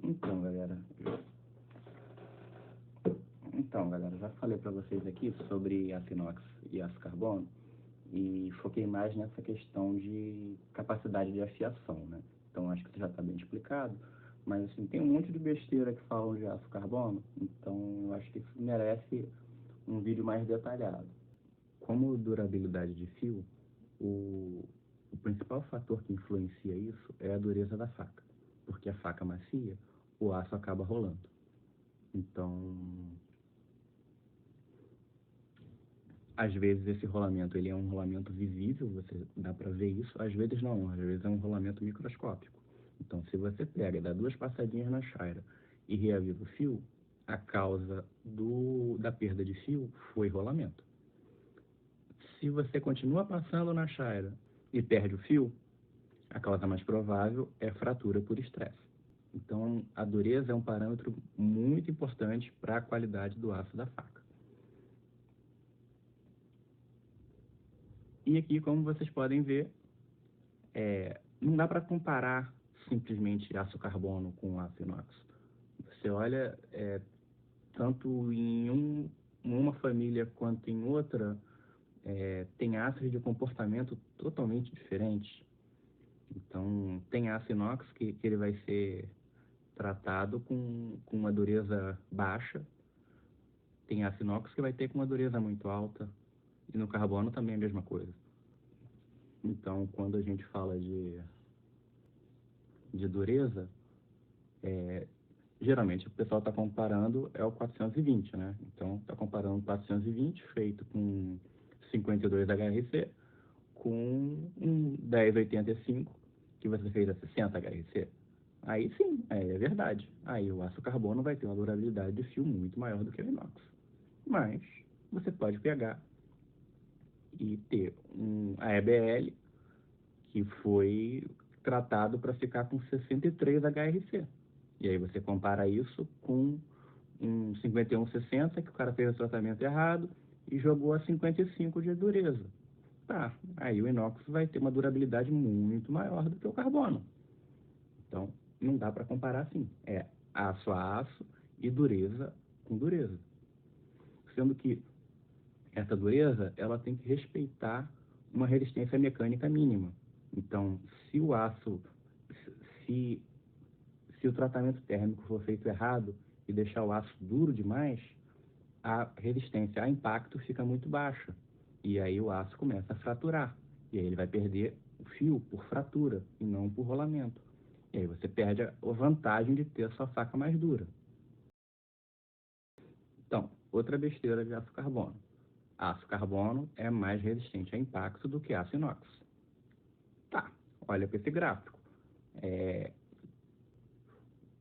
Então, galera, já falei para vocês aqui sobre aço inox e aço carbono e foquei mais nessa questão de capacidade de afiação, né? Então, acho que isso já está bem explicado, mas assim, tem um monte de besteira que falam de aço carbono, então eu acho que isso merece um vídeo mais detalhado. Como durabilidade de fio, o principal fator que influencia isso é a dureza da faca, porque a faca macia, o aço acaba rolando. Então, às vezes esse rolamento ele é um rolamento visível, você dá para ver isso, às vezes não, às vezes é um rolamento microscópico. Então, se você pega, dá 2 passadinhas na chaira e reaviva o fio, a causa da perda de fio foi rolamento. Se você continua passando na chaira e perde o fio, a causa mais provável é fratura por estresse. Então, a dureza é um parâmetro muito importante para a qualidade do aço da faca. E aqui, como vocês podem ver, não dá para comparar simplesmente aço carbono com aço inox. Você olha, tanto em uma família quanto em outra, tem aços de comportamento totalmente diferentes. Então, tem aço inox que ele vai ser tratado com uma dureza baixa, tem aço inox que vai ter com uma dureza muito alta, e no carbono também é a mesma coisa. Então, quando a gente fala de dureza, geralmente o pessoal está comparando o 420, né? Então, está comparando 420 feito com 52 HRC com um 1085 que você fez a 60 HRC. Aí sim, é verdade. Aí o aço carbono vai ter uma durabilidade de fio muito maior do que o inox. Mas você pode pegar e ter a EBL que foi tratado para ficar com 63 HRC. E aí você compara isso com um 5160, que o cara fez o tratamento errado e jogou a 55 de dureza. Tá, aí o inox vai ter uma durabilidade muito maior do que o carbono. Então, não dá para comparar assim. É aço a aço e dureza com dureza. Sendo que essa dureza, ela tem que respeitar uma resistência mecânica mínima. Então, se o aço, se o tratamento térmico for feito errado e deixar o aço duro demais, a resistência a impacto fica muito baixa. E aí o aço começa a fraturar. E aí ele vai perder o fio por fratura e não por rolamento. E aí você perde a vantagem de ter a sua faca mais dura. Então, outra besteira de aço carbono. Aço carbono é mais resistente a impacto do que aço inox. Tá, olha para esse gráfico.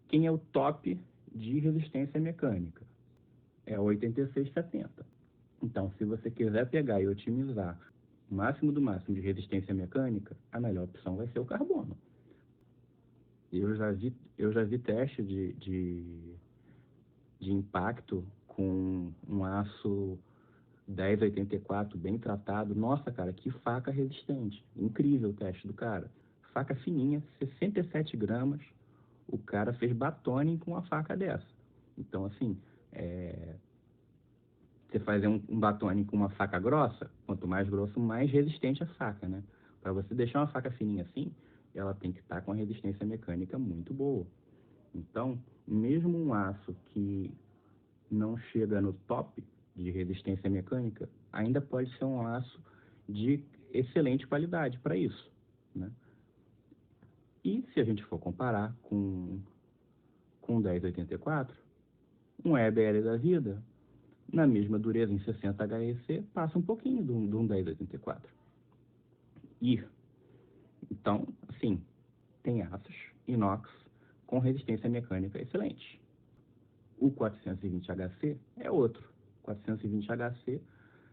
Quem é o top de resistência mecânica? É o 8670. Então, se você quiser pegar e otimizar o máximo do máximo de resistência mecânica, a melhor opção vai ser o carbono. Eu já vi teste de impacto com um aço 1084 bem tratado. Nossa, cara, que faca resistente. Incrível o teste do cara. Faca fininha, 67 gramas. O cara fez batoning com uma faca dessa. Então, assim, você fazer um batoning com uma faca grossa, quanto mais grosso, mais resistente a faca, né? Para você deixar uma faca fininha assim, ela tem que estar com a resistência mecânica muito boa. Então, mesmo um aço que não chega no top de resistência mecânica, ainda pode ser um aço de excelente qualidade para isso, né? E se a gente for comparar com 1084, um EBL da vida, na mesma dureza em 60 HRC, passa um pouquinho de um 1084. E, então, assim, tem aços inox com resistência mecânica excelente. O 420HC é outro. 420HC,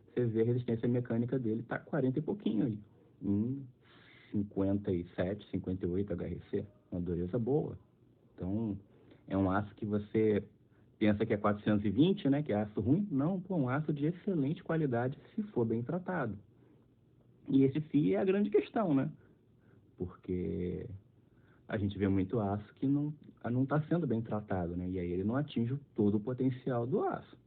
você vê a resistência mecânica dele está 40 e pouquinho aí, em 57, 58 HRC, uma dureza boa. Então, é um aço que você pensa que é 420, né, que é aço ruim. Não, pô, um aço de excelente qualidade se for bem tratado. E esse fio é a grande questão, né? Porque a gente vê muito aço que não, não está sendo bem tratado, né? E aí ele não atinge todo o potencial do aço.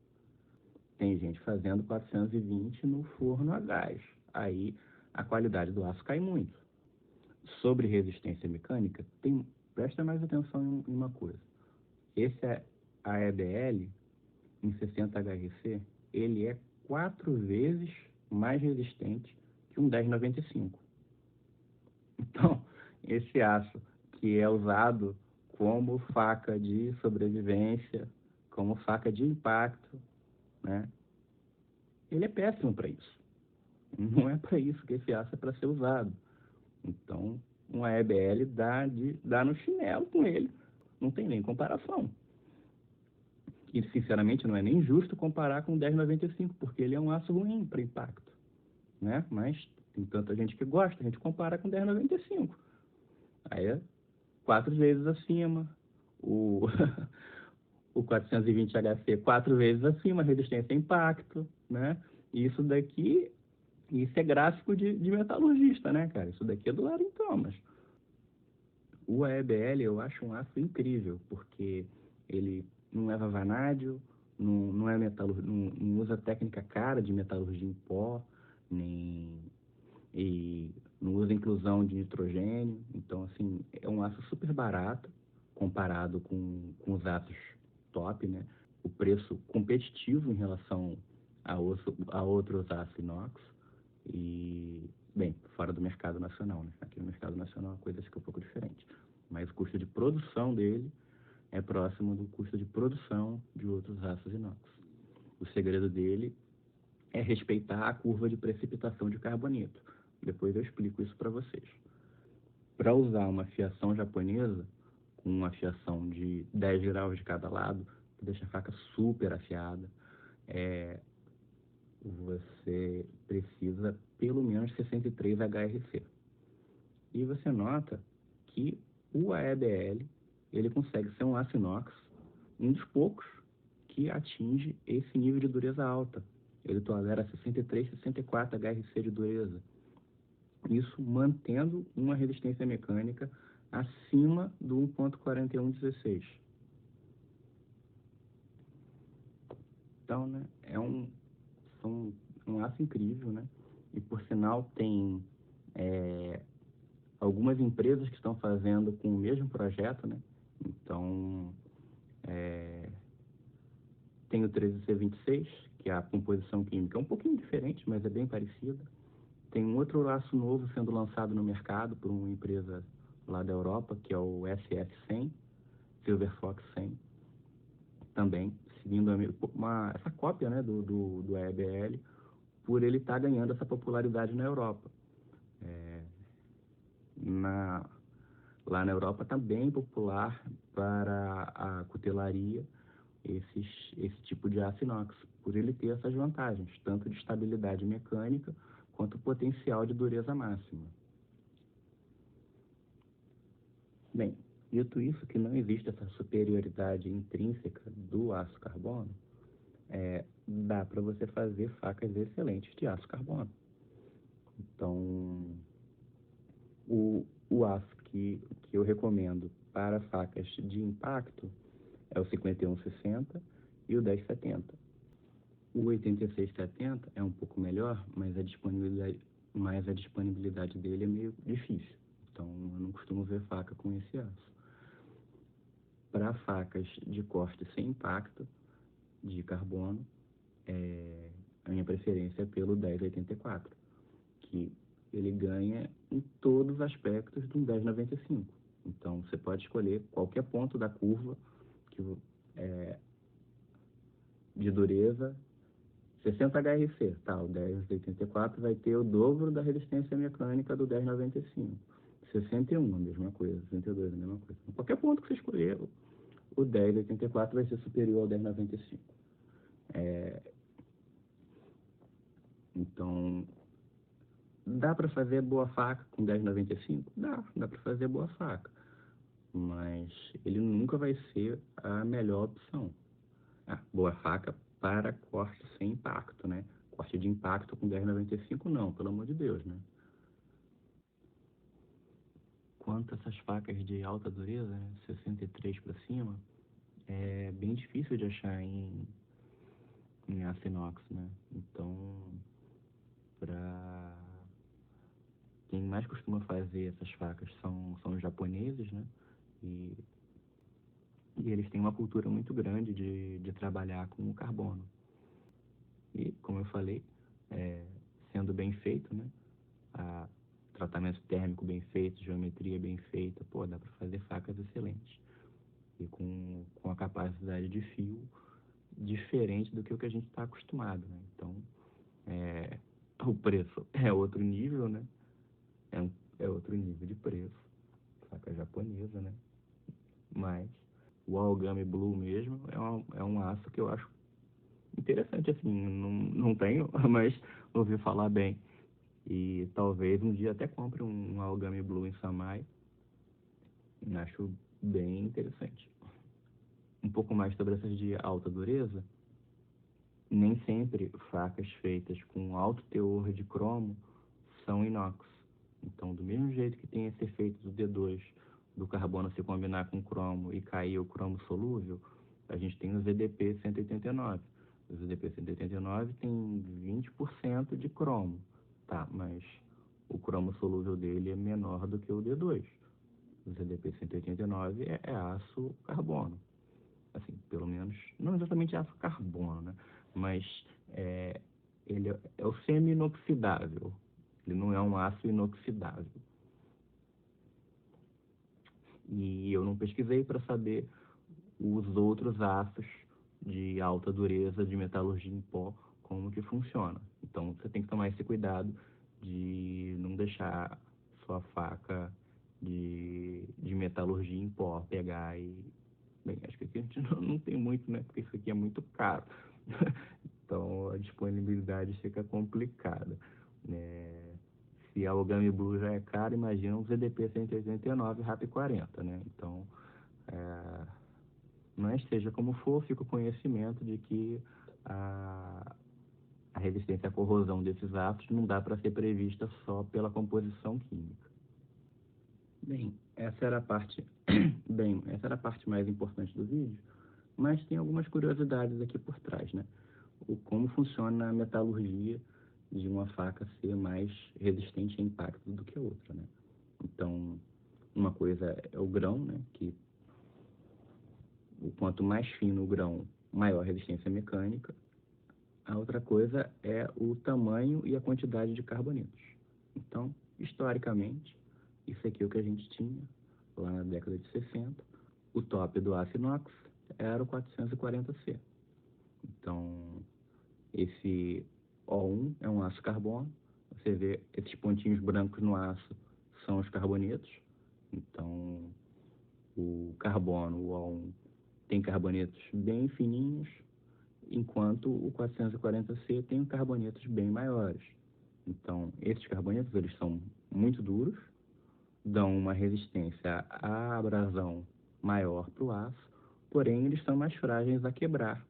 Tem gente fazendo 420 no forno a gás. Aí a qualidade do aço cai muito. Sobre resistência mecânica, presta mais atenção em uma coisa. Esse AEBL em 60 HRC, ele é 4 vezes mais resistente que um 1095. Então, esse aço que é usado como faca de sobrevivência, como faca de impacto, né? Ele é péssimo para isso. Não é para isso que esse aço é para ser usado. Então, um AEBL dá no chinelo com ele. Não tem nem comparação. E, sinceramente, não é nem justo comparar com o 1095, porque ele é um aço ruim para impacto, né? Mas tem tanta gente que gosta, a gente compara com o 1095. Aí é 4 vezes acima. O, o 420 HC 4 vezes acima, resistência a impacto, né? E isso é gráfico de metalurgista, né, cara? Isso daqui é do Larry Thomas. O AEBL eu acho um aço incrível, porque ele não leva vanádio, não é não usa técnica cara de metalurgia em pó, e não usa inclusão de nitrogênio. Então, assim, é um aço super barato comparado com os aços top, né? O preço competitivo em relação a outros aços inox e, bem, fora do mercado nacional, né? Aqui no mercado nacional a coisa fica um pouco diferente. Mas o custo de produção dele é próximo do custo de produção de outros aços inox. O segredo dele é respeitar a curva de precipitação de carboneto. Depois eu explico isso para vocês. Para usar uma fiação japonesa, com uma fiação de 10 graus de cada lado, que deixa a faca super afiada, você precisa pelo menos 63 HRC. E você nota que o AEBL, ele consegue ser um aço inox, um dos poucos que atinge esse nível de dureza alta. Ele tolera 63, 64 HRC de dureza. Isso mantendo uma resistência mecânica acima do 1.4116. Então, né, um aço incrível, né? E, por sinal, tem algumas empresas que estão fazendo com o mesmo projeto, né? Então, tem o 13C26, que a composição química é um pouquinho diferente, mas é bem parecida. Tem um outro aço novo sendo lançado no mercado por uma empresa lá da Europa, que é o SF100, Silver Fox 100, também seguindo essa cópia, né, do AEBL, por ele estar ganhando essa popularidade na Europa. Lá na Europa está bem popular para a cutelaria esse tipo de aço inox, por ele ter essas vantagens, tanto de estabilidade mecânica quanto potencial de dureza máxima. Bem, dito isso, que não existe essa superioridade intrínseca do aço carbono, dá para você fazer facas excelentes de aço carbono. Então, o aço que eu recomendo para facas de impacto é o 5160 e o 1070. O 8670 é um pouco melhor, mas a disponibilidade dele é meio difícil. Então, eu não costumo ver faca com esse aço. Para facas de corte sem impacto, de carbono, a minha preferência é pelo 1084, que ele ganha em todos os aspectos do 1095. Então, você pode escolher qualquer ponto da curva de dureza, 60 HRC, tá? O 1084 vai ter o dobro da resistência mecânica do 1095. 61, a mesma coisa. 62, a mesma coisa. Qualquer ponto que você escolher, o 1084 vai ser superior ao 1095. Então, dá para fazer boa faca com 1095? Dá para fazer boa faca. Mas ele nunca vai ser a melhor opção. Boa faca para corte sem impacto, né? Corte de impacto com 1095 não, pelo amor de Deus, né? quanto essas facas de alta dureza, né, 63 para cima, é bem difícil de achar em aço inox, né? Então, para quem mais costuma fazer essas facas são os japoneses, né? E, e eles têm uma cultura muito grande de trabalhar com o carbono. E, como eu falei, sendo bem feito, né? Tratamento térmico bem feito, geometria bem feita, pô, dá para fazer facas excelentes. E com a capacidade de fio diferente do que o que a gente está acostumado, né? Então, o preço é outro nível, né? É outro nível de preço, faca japonesa, né? Mas o Aogami Blue mesmo é um aço que eu acho interessante, assim, não tenho, mas ouvi falar bem. E talvez um dia até compre um Aogami Blue em Samai. Acho bem interessante. Um pouco mais sobre essas de alta dureza. Nem sempre facas feitas com alto teor de cromo são inox. Então, do mesmo jeito que tem esse efeito do D2, do carbono se combinar com cromo e cair o cromo solúvel, a gente tem o ZDP 189. O ZDP 189 tem 20% de cromo, tá? Mas o cromo solúvel dele é menor do que o D2. O ZDP 189 é aço carbono. Assim, pelo menos, não exatamente aço carbono, né? Mas ele é o semi-inoxidável. Ele não é um aço inoxidável. E eu não pesquisei para saber os outros aços de alta dureza de metalurgia em pó, como que funciona. Então, você tem que tomar esse cuidado de não deixar sua faca de metalurgia em pó pegar e... Bem, acho que aqui a gente não tem muito, né? Porque isso aqui é muito caro. Então, a disponibilidade fica complicada. Se a Ogami Blue já é caro, imagina um ZDP 189 RAP 40, né? Então, mas seja como for, fica o conhecimento de que a resistência à corrosão desses aços não dá para ser prevista só pela composição química. Bem, essa era a parte mais importante do vídeo, mas tem algumas curiosidades aqui por trás, né? Como funciona a metalurgia de uma faca ser mais resistente a impacto do que a outra, né? Então, uma coisa é o grão, né? Que o quanto mais fino o grão, maior a resistência mecânica. A outra coisa é o tamanho e a quantidade de carbonetos. Então, historicamente, isso aqui é o que a gente tinha lá na década de 60. O top do aço inox era o 440C. Então, esse O1 é um aço carbono. Você vê esses pontinhos brancos no aço são os carbonetos. Então, o carbono, o O1, tem carbonetos bem fininhos, enquanto o 440C tem carbonetos bem maiores. Então, esses carbonetos eles são muito duros, dão uma resistência à abrasão maior para o aço, porém eles são mais frágeis a quebrar.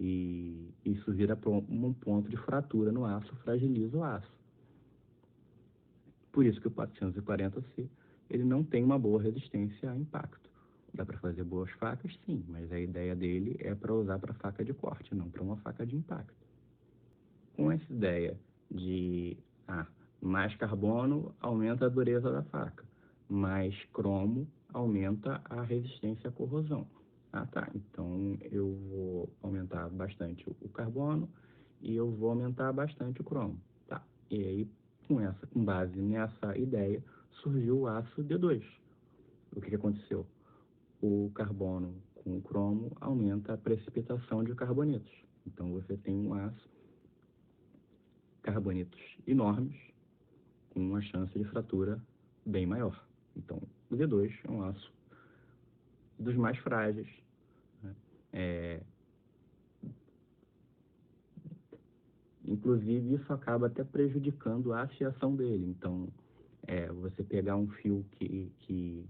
E isso vira um ponto de fratura no aço, fragiliza o aço. Por isso que o 440C ele não tem uma boa resistência a impacto. Dá para fazer boas facas, sim, mas a ideia dele é para usar para faca de corte, não para uma faca de impacto. Com essa ideia de mais carbono aumenta a dureza da faca, mais cromo aumenta a resistência à corrosão. Tá, então eu vou aumentar bastante o carbono e eu vou aumentar bastante o cromo. Tá, e aí com base nessa ideia surgiu o aço D2. O que aconteceu? O carbono com o cromo aumenta a precipitação de carbonetos. Então você tem um aço, carbonetos enormes, com uma chance de fratura bem maior. Então, o D2 é um aço dos mais frágeis, né? Inclusive, isso acaba até prejudicando a afiação dele. Então, você pegar um fio que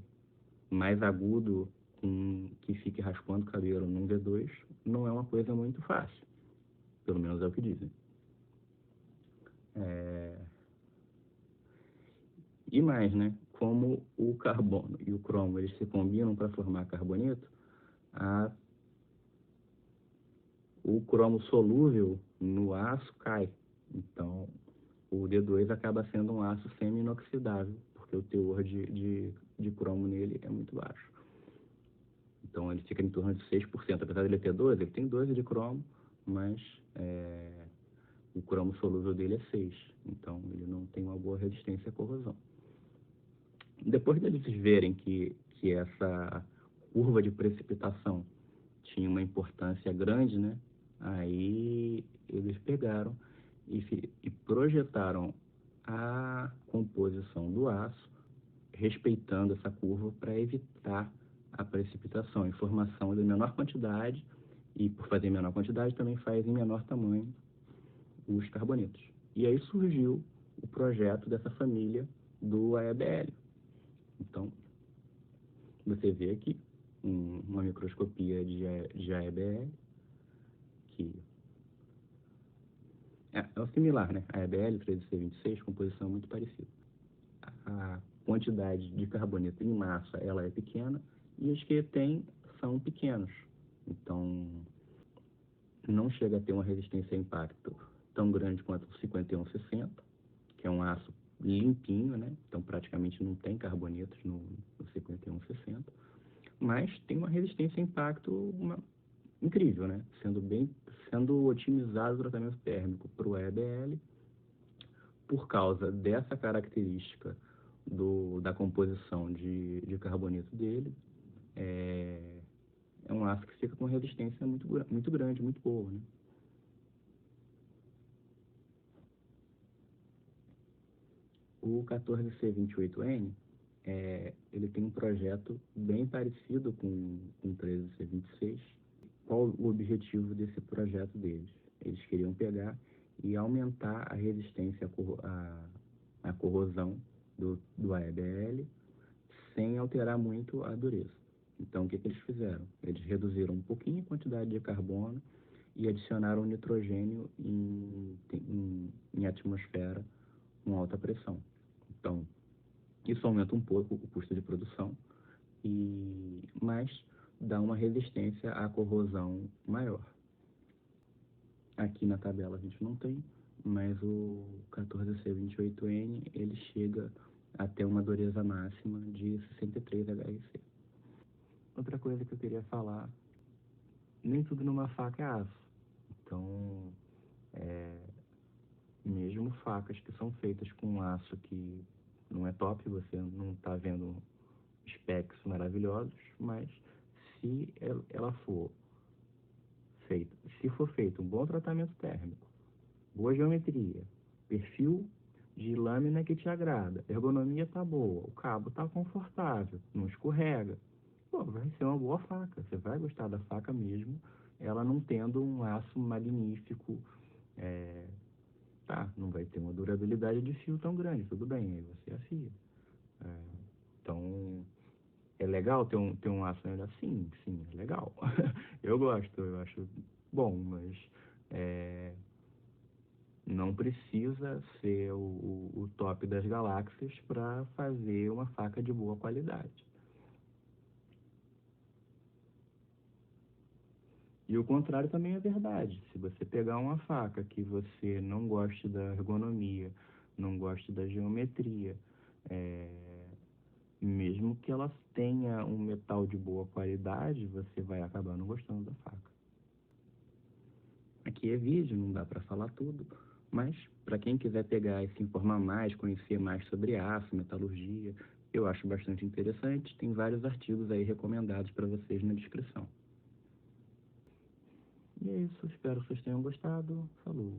mais agudo, que fique raspando o cabelo num D2, não é uma coisa muito fácil. Pelo menos é o que dizem. E mais, né? como o carbono e o cromo eles se combinam para formar carboneto, o cromo solúvel no aço cai. Então, o D2 acaba sendo um aço semi-inoxidável, porque o teor de cromo nele é muito baixo. Então, ele fica em torno de 6%. Apesar de ele ter 12, ele tem 12 de cromo, mas o cromo solúvel dele é 6. Então, ele não tem uma boa resistência à corrosão. Depois deles verem que essa curva de precipitação tinha uma importância grande, né? Aí eles pegaram e projetaram a composição do aço, respeitando essa curva para evitar a precipitação, em formação de menor quantidade, e por fazer em menor quantidade também faz em menor tamanho os carbonetos. E aí surgiu o projeto dessa família do AEBL. Então, você vê aqui uma microscopia de AEBL, que é o similar, né? A AEBL 13C26, composição muito parecida. A quantidade de carboneto em massa, ela é pequena, e os que tem são pequenos. Então, não chega a ter uma resistência a impacto tão grande quanto o 5160, que é um aço limpinho, né? Então, praticamente não tem carbonetos no 5160, mas tem uma resistência a impacto incrível, né? Sendo otimizado o tratamento térmico para o EBL, por causa dessa característica da composição de carboneto dele, é um aço que fica com resistência muito grande, muito boa, né? O 14C28N, ele tem um projeto bem parecido com o 13C26. Qual o objetivo desse projeto deles? Eles queriam pegar e aumentar a resistência à corrosão do AEBL sem alterar muito a dureza. Então, o que eles fizeram? Eles reduziram um pouquinho a quantidade de carbono e adicionaram nitrogênio em atmosfera com alta pressão. Então, isso aumenta um pouco o custo de produção, mas dá uma resistência à corrosão maior. Aqui na tabela a gente não tem, mas o 14C28N ele chega até uma dureza máxima de 63 HRC. Outra coisa que eu queria falar, nem tudo numa faca é aço. Então, mesmo facas que são feitas com aço que não é top, você não está vendo specs maravilhosos, mas se ela for feito um bom tratamento térmico, boa geometria, perfil de lâmina que te agrada, ergonomia tá boa, o cabo tá confortável, não escorrega, pô, vai ser uma boa faca, você vai gostar da faca mesmo, ela não tendo um aço magnífico, não vai ter uma durabilidade de fio tão grande, tudo bem, aí você afia. Então, é legal ter um aço ainda? Sim, é legal. Eu acho bom, mas não precisa ser o top das galáxias para fazer uma faca de boa qualidade. E o contrário também é verdade. Se você pegar uma faca que você não goste da ergonomia, não goste da geometria, mesmo que ela tenha um metal de boa qualidade, você vai acabar não gostando da faca. Aqui é vídeo, não dá para falar tudo, mas para quem quiser pegar e se informar mais, conhecer mais sobre aço, metalurgia, eu acho bastante interessante. Tem vários artigos aí recomendados para vocês na descrição. E é isso, espero que vocês tenham gostado. Falou!